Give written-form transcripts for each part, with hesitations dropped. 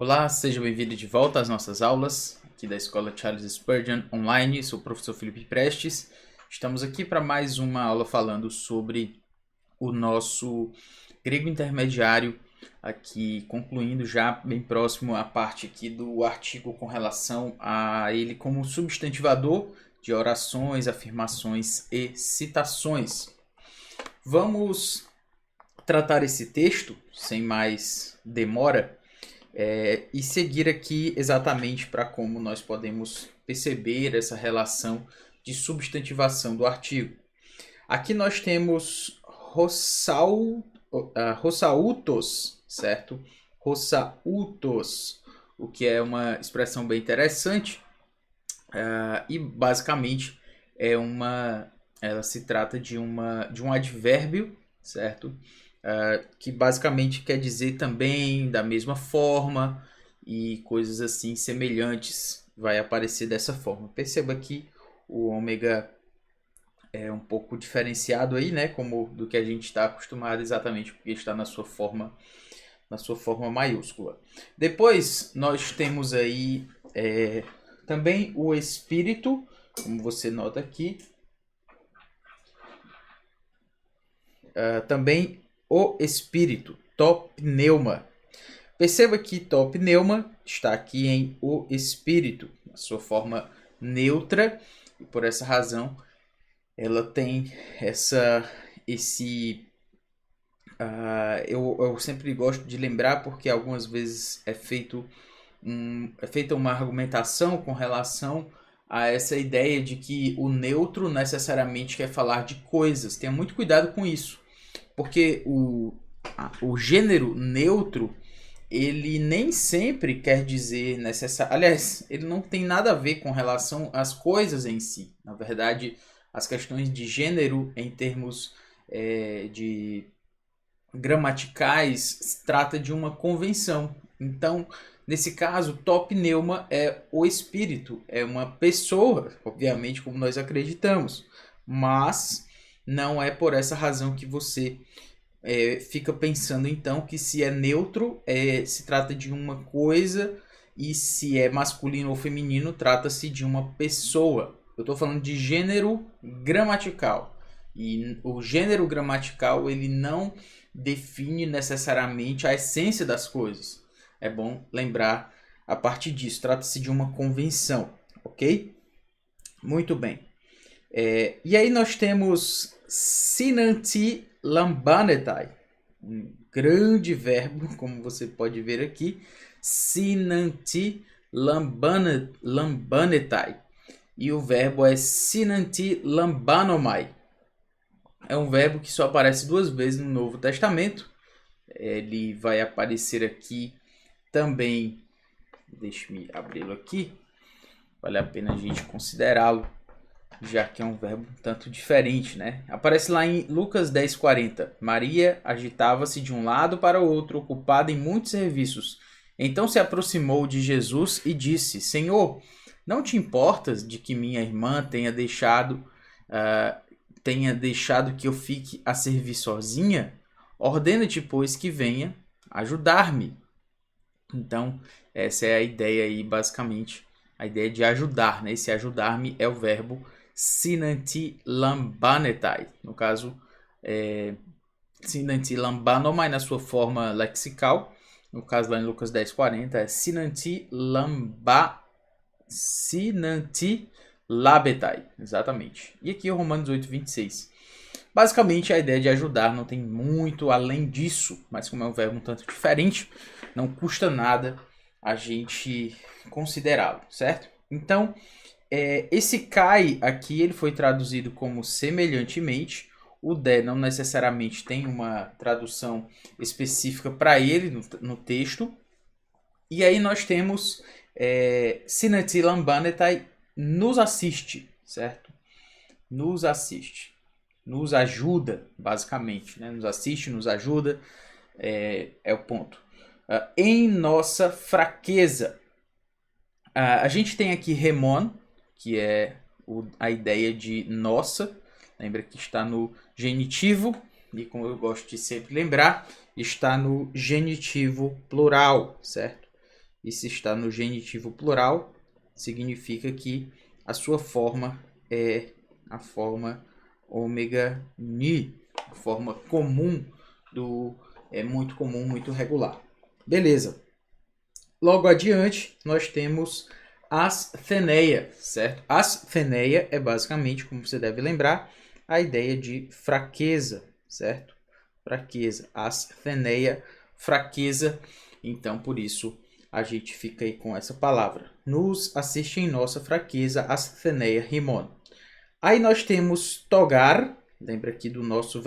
Olá, seja bem-vindo de volta às nossas aulas aqui da Escola Charles Spurgeon Online. Sou o professor Felipe Prestes. Estamos aqui para mais uma aula falando sobre o nosso grego intermediário, aqui concluindo já bem próximo a parte aqui do artigo com relação a ele como substantivador de orações, afirmações e citações. Vamos tratar esse texto sem mais demora e seguir aqui exatamente para como nós podemos perceber essa relação de substantivação do artigo. Aqui nós temos rossautos, certo? Rossautos, o que é uma expressão bem interessante e basicamente ela se trata de um advérbio, certo? Que basicamente quer dizer também da mesma forma e coisas assim semelhantes vai aparecer dessa forma. Perceba que o ômega é um pouco diferenciado aí, né, como do que a gente está acostumado, exatamente porque está na sua forma maiúscula. Depois nós temos aí também o espírito, como você nota aqui, também o espírito, to pneuma. Perceba que to pneuma está aqui em o espírito, na sua forma neutra, e por essa razão ela tem eu sempre gosto de lembrar porque algumas vezes é feita uma argumentação com relação a essa ideia de que o neutro necessariamente quer falar de coisas. Tenha muito cuidado com isso, porque o gênero neutro ele nem sempre quer dizer necessário. Aliás, ele não tem nada a ver com relação às coisas em si. Na verdade, as questões de gênero em termos de gramaticais se trata de uma convenção. Então, nesse caso, to pneuma é o espírito, é uma pessoa, obviamente, como nós acreditamos, mas não é por essa razão que você fica pensando então que se é neutro se trata de uma coisa e se é masculino ou feminino trata-se de uma pessoa. Eu estou falando de gênero gramatical e o gênero gramatical ele não define necessariamente a essência das coisas. É bom lembrar a partir disso. Trata-se de uma convenção, ok? Muito bem. E aí nós temos sinanti lambanetai, um grande verbo, como você pode ver aqui, sinanti lambanetai. E o verbo é sinanti lambanomai. É um verbo que só aparece duas vezes no Novo Testamento. Ele vai aparecer aqui também. Deixe-me abri-lo aqui. Vale a pena a gente considerá-lo, já que é um verbo um tanto diferente, né? Aparece lá em Lucas 10:40. Maria agitava-se de um lado para o outro, ocupada em muitos serviços. Então se aproximou de Jesus e disse: Senhor, não te importas de que minha irmã tenha deixado que eu fique a servir sozinha? Ordena-te, pois, que venha ajudar-me. Então, essa é a ideia aí, basicamente. A ideia de ajudar, né? Esse ajudar-me é o verbo sinanti lambanetai. No caso, sinanti lambanomai na sua forma lexical. No caso, lá em Lucas 10:40, é sinanti labetai. Exatamente. E aqui é Romanos 8:26. Basicamente, a ideia de ajudar não tem muito além disso, mas como é um verbo um tanto diferente, não custa nada a gente considerá-lo, certo? Então, esse cai aqui ele foi traduzido como semelhantemente. O de não necessariamente tem uma tradução específica para ele no texto. E aí nós temos sinati lambanetai nos assiste, certo? Nos assiste. Nos ajuda, basicamente. Né? Nos assiste, nos ajuda. É o ponto. Em nossa fraqueza. A gente tem aqui remon, que é a ideia de nossa. Lembra que está no genitivo. E como eu gosto de sempre lembrar, está no genitivo plural, certo? e se está no genitivo plural, significa que a sua forma é a forma ômega ni, a forma comum muito comum, muito regular. Beleza. Logo adiante, nós temos astheneia, certo? Astheneia é basicamente, como você deve lembrar, a ideia de fraqueza, certo? Fraqueza. Astheneia, fraqueza. Então, por isso, a gente fica aí com essa palavra. Nos assiste em nossa fraqueza, astheneia rimon. Aí nós temos togar, lembra aqui do nosso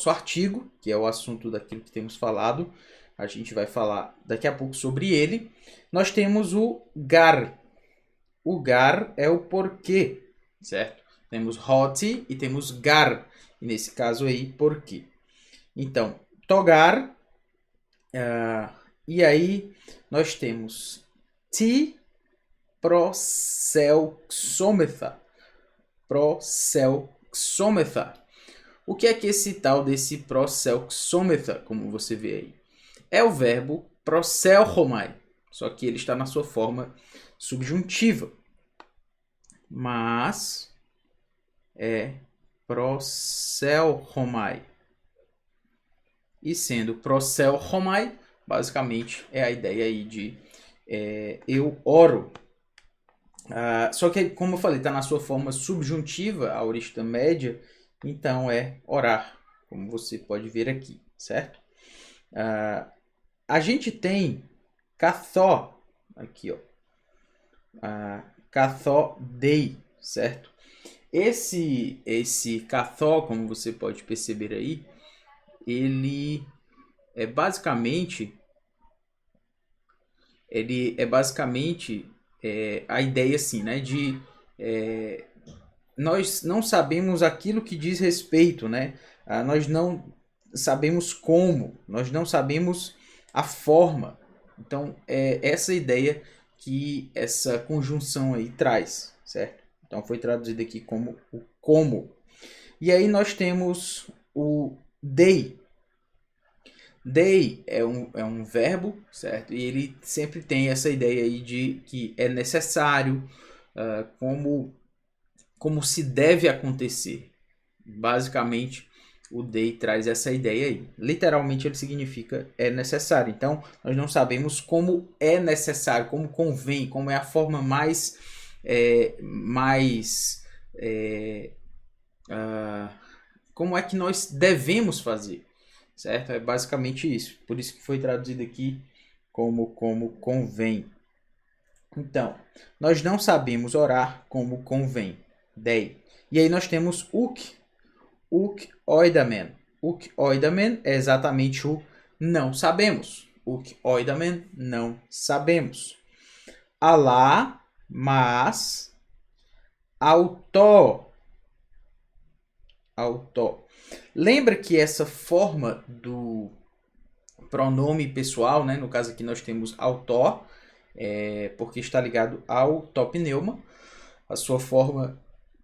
artigo, que é o assunto daquilo que temos falado. A gente vai falar daqui a pouco sobre ele. Nós temos o gar. O gar é o porquê, certo? Temos hoti e temos gar. E nesse caso aí, porquê. Então, togar. E aí, nós temos ti proselxometha. Proselxometha. O que é que esse tal desse proselxometha, como você vê aí? É o verbo proselchomai, só que ele está na sua forma subjuntiva. Mas é proselchomai. E sendo proselchomai, basicamente é a ideia aí de eu oro. Só que, como eu falei, está na sua forma subjuntiva, a aorista média, então é orar, como você pode ver aqui, certo? A gente tem kathó, aqui ó, kathó dei, certo? Esse kathó, como você pode perceber aí, ele é basicamente a ideia assim, né, de nós não sabemos aquilo que diz respeito, né? Nós não sabemos como, nós não sabemos a forma. Então, é essa ideia que essa conjunção aí traz, certo? Então, foi traduzido aqui como o como. E aí nós temos o dei. Dei é um verbo, certo? E ele sempre tem essa ideia aí de que é necessário, como se deve acontecer. Basicamente, o dei traz essa ideia aí. Literalmente ele significa é necessário. Então, nós não sabemos como é necessário, como convém, como é a forma como é que nós devemos fazer, certo? É basicamente isso. Por isso que foi traduzido aqui como convém. Então, nós não sabemos orar como convém. Dei. E aí nós temos uk oidamen. Uk oidamen é exatamente o não sabemos. Uk oidamen, não sabemos. Alá, mas, autó. Autó. Lembra que essa forma do pronome pessoal, né? No caso aqui nós temos autó, porque está ligado ao topneuma. A sua forma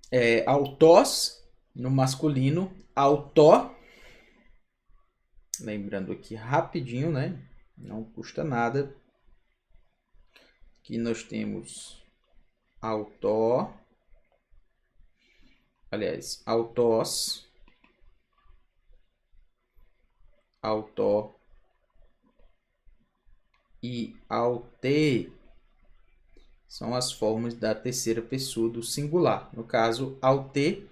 é autós, no masculino, autó. Lembrando aqui rapidinho, né? Não custa nada. Aqui nós temos autó. Aliás, autós. Autó. E aute são as formas da terceira pessoa do singular. No caso, aute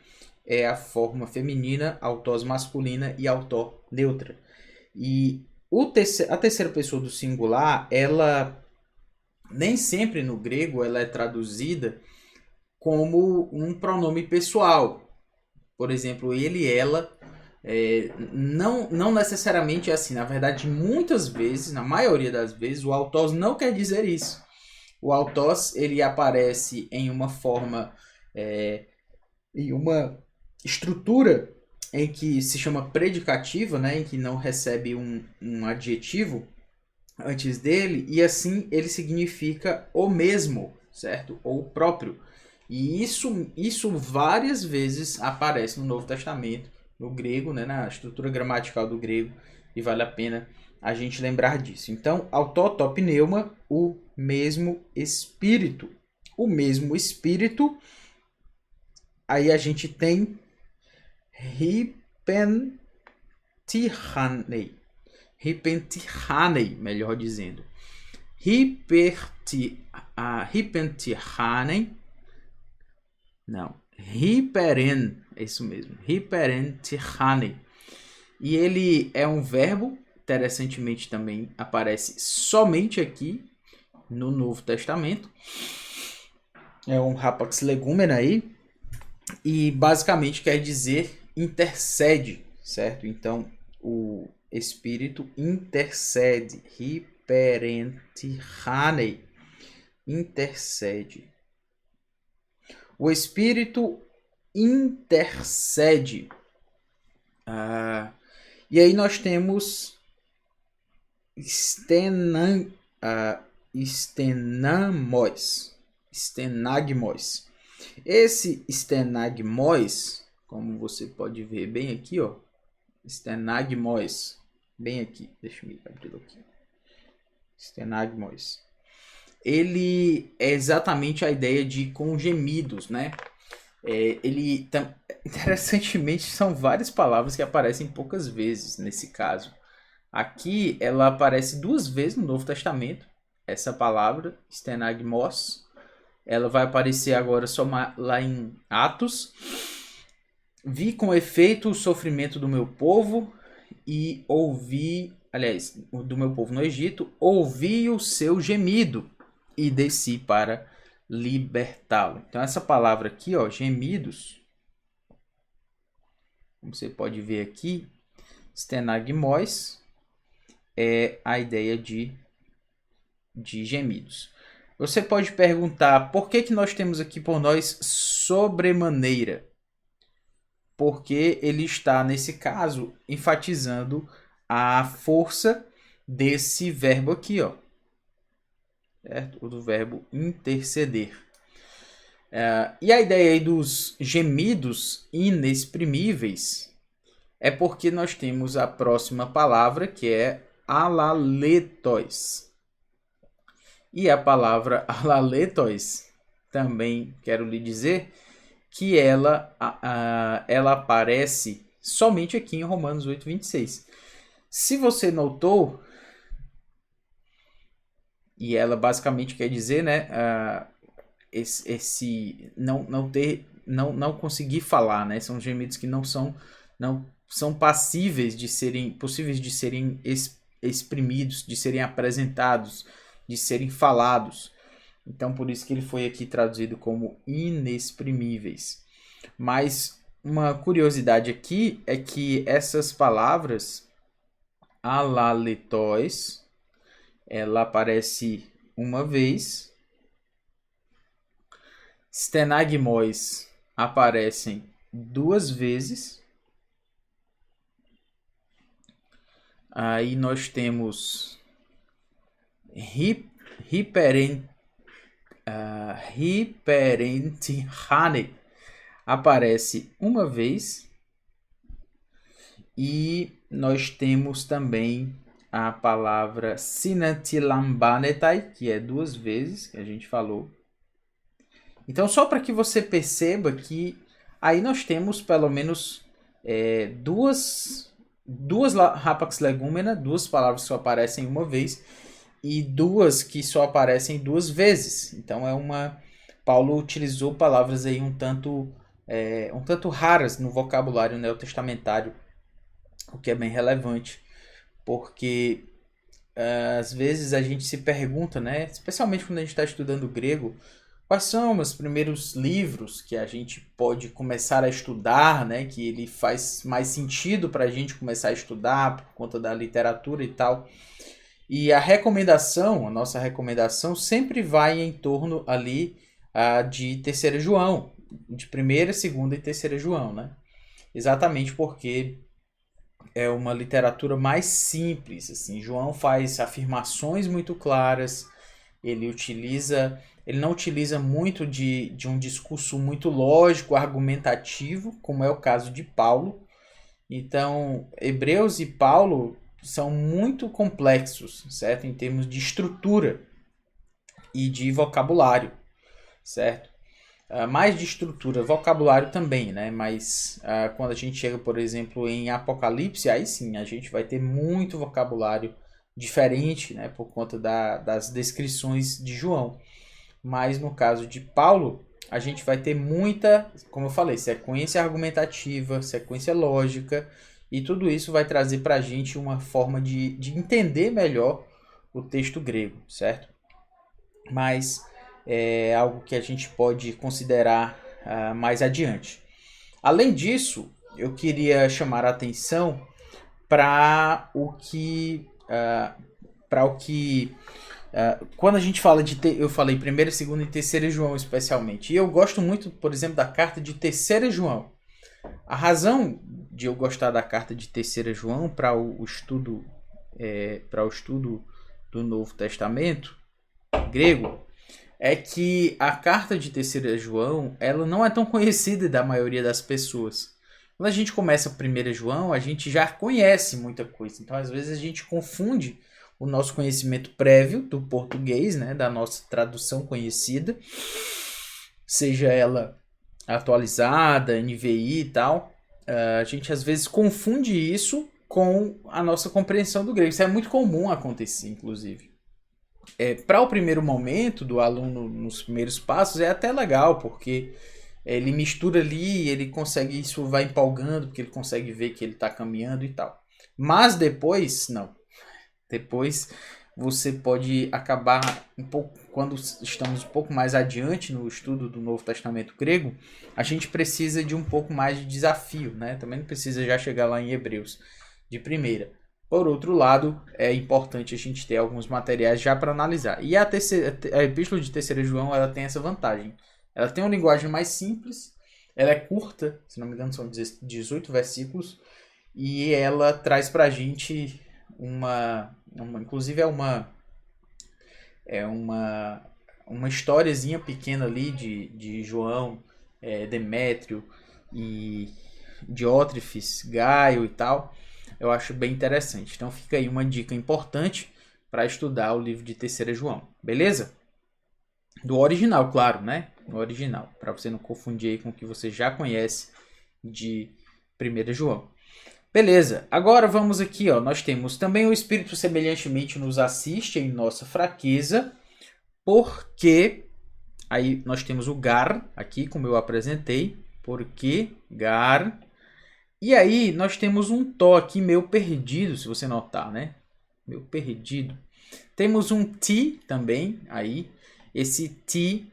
é a forma feminina, autós masculina e autó neutra. E a terceira pessoa do singular, ela nem sempre no grego ela é traduzida como um pronome pessoal. Por exemplo, ele, ela. Não necessariamente é assim. Na verdade, muitas vezes, na maioria das vezes, o autós não quer dizer isso. O autós ele aparece em uma forma, em uma estrutura em que se chama predicativa, né, em que não recebe um adjetivo antes dele, e assim ele significa o mesmo, certo? Ou o próprio. E isso várias vezes aparece no Novo Testamento, no grego, né, na estrutura gramatical do grego, e vale a pena a gente lembrar disso. Então, autó, pneuma, o mesmo espírito. O mesmo espírito. Aí a gente tem Hipentihanei, melhor dizendo. Hipentihanei. Não. Hiperen, é isso mesmo. Hiperentihanei. E ele é um verbo, interessantemente também aparece somente aqui no Novo Testamento. É um rapax legumena aí. E basicamente quer dizer intercede, certo? Então o Espírito intercede. Hiperentihanei. Intercede. O Espírito intercede. E aí nós temos stenagmos. Esse stenagmos, como você pode ver bem aqui, ó. Stenagmos. Bem aqui. Deixa eu abrir aqui. Stenagmos. Ele é exatamente a ideia de com gemidos, né? Interessantemente, são várias palavras que aparecem poucas vezes nesse caso. Aqui ela aparece 2 vezes no Novo Testamento. Essa palavra, stenagmos. Ela vai aparecer agora só lá em Atos. Vi com efeito o sofrimento do meu povo e ouvi, aliás, do meu povo no Egito, ouvi o seu gemido e desci para libertá-lo. Então essa palavra aqui, ó, gemidos, como você pode ver aqui, stenagmos é a ideia de gemidos. Você pode perguntar por que nós temos aqui por nós sobremaneira? Porque ele está, nesse caso, enfatizando a força desse verbo aqui, ó. Certo? O do verbo interceder. E a ideia aí dos gemidos inexprimíveis é porque nós temos a próxima palavra, que é alaletos. E a palavra alaletos, também quero lhe dizer que ela aparece somente aqui em Romanos 8:26. Se você notou, e ela basicamente quer dizer, né, não conseguir falar, né? São gemidos que não são possíveis de serem exprimidos, de serem apresentados, de serem falados. Então, por isso que ele foi aqui traduzido como inexprimíveis. Mas uma curiosidade aqui é que essas palavras, alaletos, ela aparece uma vez. Stenagmos aparecem 2 vezes. Aí nós temos hiperentihanei aparece uma vez. E nós temos também a palavra sinantilambanetai, que é 2 vezes, que a gente falou. Então, só para que você perceba que aí nós temos pelo menos duas rapax legumena, 2 palavras que só aparecem uma vez, e 2 que só aparecem 2 vezes. Então Paulo utilizou palavras aí um tanto raras no vocabulário neotestamentário, o que é bem relevante, porque às vezes a gente se pergunta, né, especialmente quando a gente está estudando grego, quais são os primeiros livros que a gente pode começar a estudar, né, que ele faz mais sentido para a gente começar a estudar por conta da literatura e tal. E a nossa recomendação sempre vai em torno ali de 3ª João, de 1ª, 2ª e 3ª João, né? Exatamente porque é uma literatura mais simples, assim. João faz afirmações muito claras, ele não utiliza muito de um discurso muito lógico, argumentativo, como é o caso de Paulo. Então, Hebreus e Paulo são muito complexos, certo? Em termos de estrutura e de vocabulário, certo? Mais de estrutura, vocabulário também, né? Mas quando a gente chega, por exemplo, em Apocalipse, aí sim, a gente vai ter muito vocabulário diferente, né? Por conta das descrições de João. Mas no caso de Paulo, a gente vai ter muita, como eu falei, sequência argumentativa, sequência lógica, e tudo isso vai trazer para a gente uma forma de entender melhor o texto grego, certo? Mas é algo que a gente pode considerar mais adiante. Além disso, eu queria chamar a atenção para o que quando a gente fala eu falei primeira, segunda e terceira João especialmente. E eu gosto muito, por exemplo, da carta de terceira João. A razão de eu gostar da carta de terceira João para o estudo do Novo Testamento grego é que a carta de terceira João ela não é tão conhecida da maioria das pessoas. Quando a gente começa a primeira João, a gente já conhece muita coisa. Então, às vezes, a gente confunde o nosso conhecimento prévio do português, né, da nossa tradução conhecida, seja ela atualizada, NVI e tal. A gente, às vezes, confunde isso com a nossa compreensão do grego. Isso é muito comum acontecer, inclusive. Para o primeiro momento do aluno, nos primeiros passos, é até legal, porque ele mistura ali, ele consegue, isso vai empolgando, porque ele consegue ver que ele está caminhando e tal. Mas depois, não. Depois você pode acabar um pouco, quando estamos um pouco mais adiante no estudo do Novo Testamento grego, a gente precisa de um pouco mais de desafio, né? Também não precisa já chegar lá em Hebreus de primeira. Por outro lado, é importante a gente ter alguns materiais já para analisar. E a Epístola de Terceira João ela tem essa vantagem. Ela tem uma linguagem mais simples, ela é curta, se não me engano são 18 versículos, e ela traz para a gente inclusive uma historiazinha pequena ali de João, Demétrio e Diótrefes, Gaio e tal. Eu acho bem interessante. Então fica aí uma dica importante para estudar o livro de Terceira João, beleza? Do original, claro, né? No original, para você não confundir aí com o que você já conhece de 1 João. Beleza, agora vamos aqui, ó. Nós temos também o Espírito semelhantemente nos assiste em nossa fraqueza, porque aí nós temos o gar aqui, como eu apresentei, porque gar. E aí nós temos um tó aqui meio perdido, se você notar, né? Meio perdido. Temos um ti também aí. Esse ti,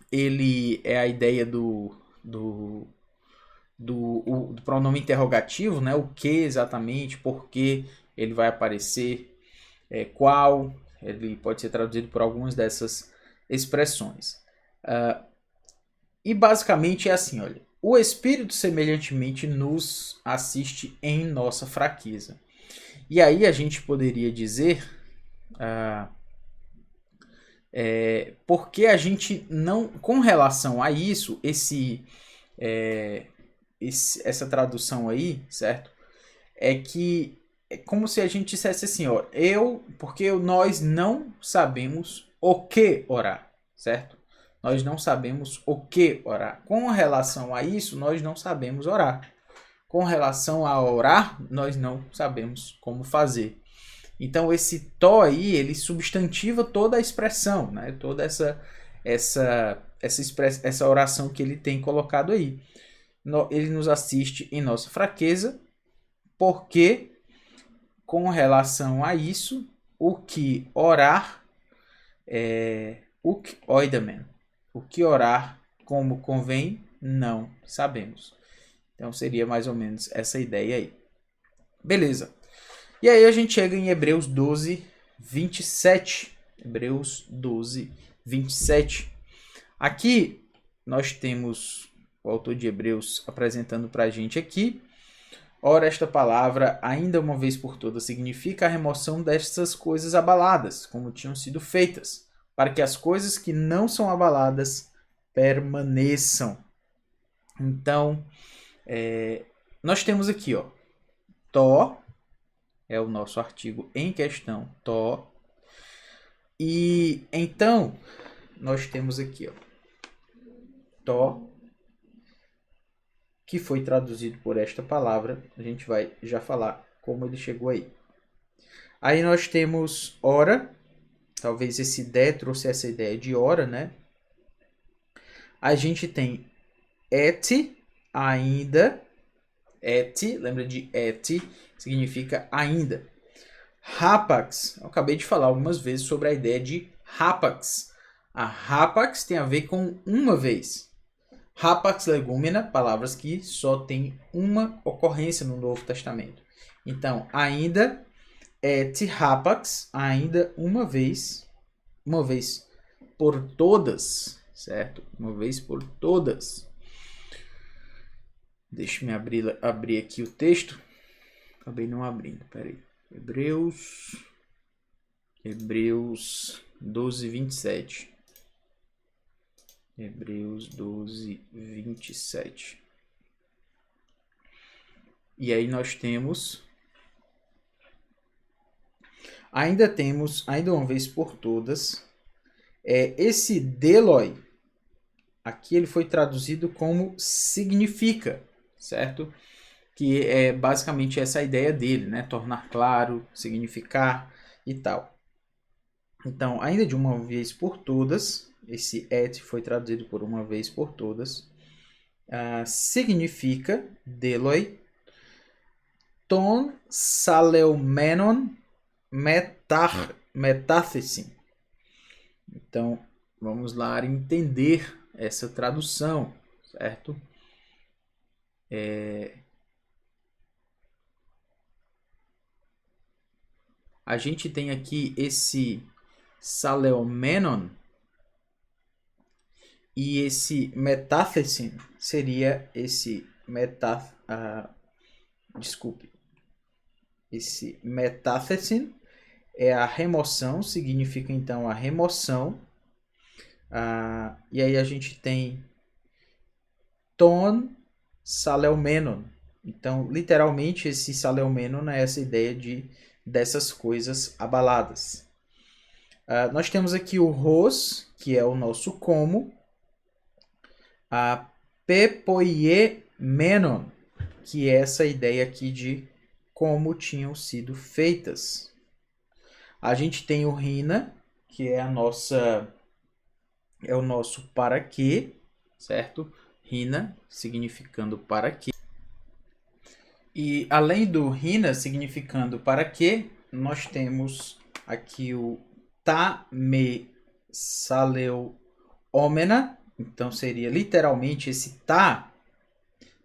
ele é a ideia do pronome interrogativo, né? O que exatamente, por que ele vai aparecer, qual, ele pode ser traduzido por algumas dessas expressões. E basicamente é assim, olha, o Espírito semelhantemente nos assiste em nossa fraqueza. E aí a gente poderia dizer porque a gente não, com relação a isso, essa tradução aí, certo? É que é como se a gente dissesse assim, ó, porque nós não sabemos o que orar, certo? Nós não sabemos o que orar. Com relação a isso, nós não sabemos orar. Com relação a orar, nós não sabemos como fazer. Então esse tó aí, ele substantiva toda a expressão, né? Toda essa oração que ele tem colocado aí. Ele nos assiste em nossa fraqueza, porque com relação a isso, o que orar o que orar como convém, não sabemos. Então seria mais ou menos essa ideia aí. Beleza. E aí a gente chega em Hebreus 12, 27. Hebreus 12, 27. Aqui nós temos o autor de Hebreus apresentando para a gente aqui. Ora, esta palavra, ainda uma vez por todas, significa a remoção destas coisas abaladas, como tinham sido feitas, para que as coisas que não são abaladas permaneçam. Então, nós temos aqui, ó, Tó, é o nosso artigo em questão, to. E então, nós temos aqui, ó, to, que foi traduzido por esta palavra. A gente vai já falar como ele chegou aí. Aí nós temos ora. Talvez esse de trouxe essa ideia de ora, né? A gente tem et, ainda. Et, lembra de et, significa ainda. Rapax, eu acabei de falar algumas vezes sobre a ideia de rapax. A rapax tem a ver com uma vez. Rapax legumina, palavras que só tem uma ocorrência no Novo Testamento. Então, ainda, et rapax, ainda uma vez por todas, certo? Uma vez por todas. Deixa eu abrir aqui o texto. Acabei não abrindo, peraí. Hebreus 12, 27. Hebreus 12, 27. E aí nós temos... Ainda uma vez por todas, esse deloi, aqui ele foi traduzido como significa, certo? Que é basicamente essa ideia dele, né? Tornar claro, significar e tal. Então, ainda de uma vez por todas, esse et foi traduzido por uma vez por todas, significa deloi, ton saleumenon metathesin. Então, vamos lá entender essa tradução, certo? A gente tem aqui esse saleumenon e esse metathesin seria esse esse metathesin é a remoção, significa então a remoção. E aí a gente tem ton saleumenon. Então, literalmente, esse saleumenon é essa ideia dessas coisas abaladas. Nós temos aqui o ros, que é o nosso como. A pepoiemenon, que é essa ideia aqui de como tinham sido feitas. A gente tem o rina, que é o nosso para quê, certo? Rina, significando para quê. E além do rina, significando para quê, nós temos aqui o ta me saleu homena. Então seria literalmente esse ta.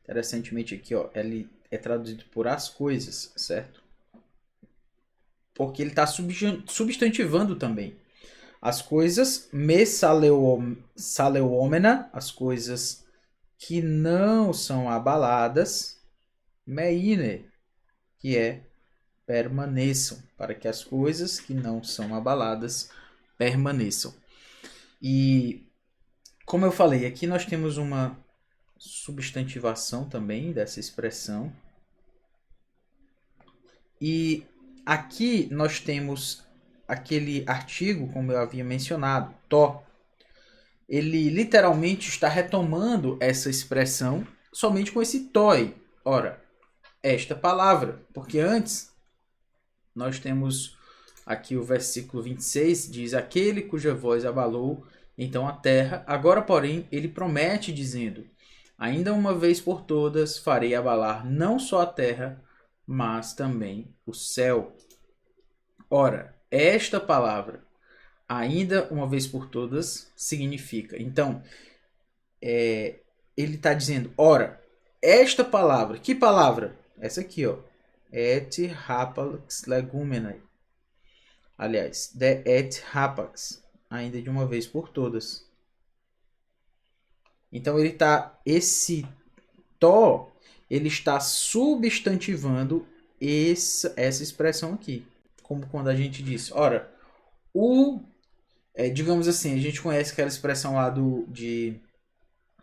Interessantemente aqui, ó, ele é traduzido por as coisas, certo? Porque ele está substantivando também. As coisas me saleuomena, as coisas que não são abaladas, meine, que é permaneçam, para que as coisas que não são abaladas permaneçam. E como eu falei, aqui nós temos uma substantivação também dessa expressão. E aqui nós temos aquele artigo, como eu havia mencionado, to. Ele literalmente está retomando essa expressão somente com esse toi. Ora, esta palavra, porque antes nós temos aqui o versículo 26, diz: aquele cuja voz abalou então a terra, agora porém ele promete dizendo: ainda uma vez por todas farei abalar não só a terra, mas também o céu. Ora, esta palavra, ainda uma vez por todas, significa. Então, ele está dizendo, ora, esta palavra, que palavra? Essa aqui, ó. Et rapax legumena. Aliás, de et rapax, ainda de uma vez por todas. Então, esse to, ele está substantivando essa expressão aqui. Como quando a gente diz, ora, digamos assim, a gente conhece aquela expressão lá de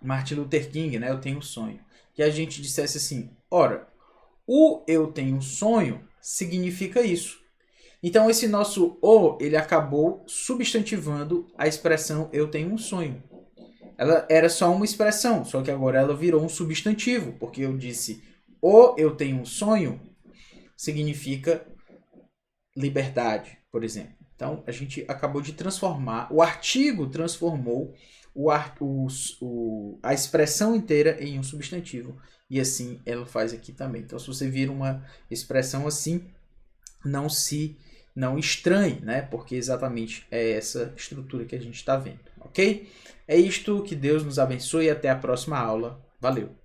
Martin Luther King, né? Eu tenho um sonho. Que a gente dissesse assim, ora, eu tenho um sonho significa isso. Então esse nosso o, ele acabou substantivando a expressão eu tenho um sonho. Ela era só uma expressão, só que agora ela virou um substantivo, porque eu disse o eu tenho um sonho significa liberdade, por exemplo. Então a gente acabou de transformar, o artigo transformou a expressão inteira em um substantivo. E assim ela faz aqui também. Então se você vira uma expressão assim, não estranhe, né? Porque exatamente é essa estrutura que a gente está vendo, ok? É isto, que Deus nos abençoe e até a próxima aula. Valeu!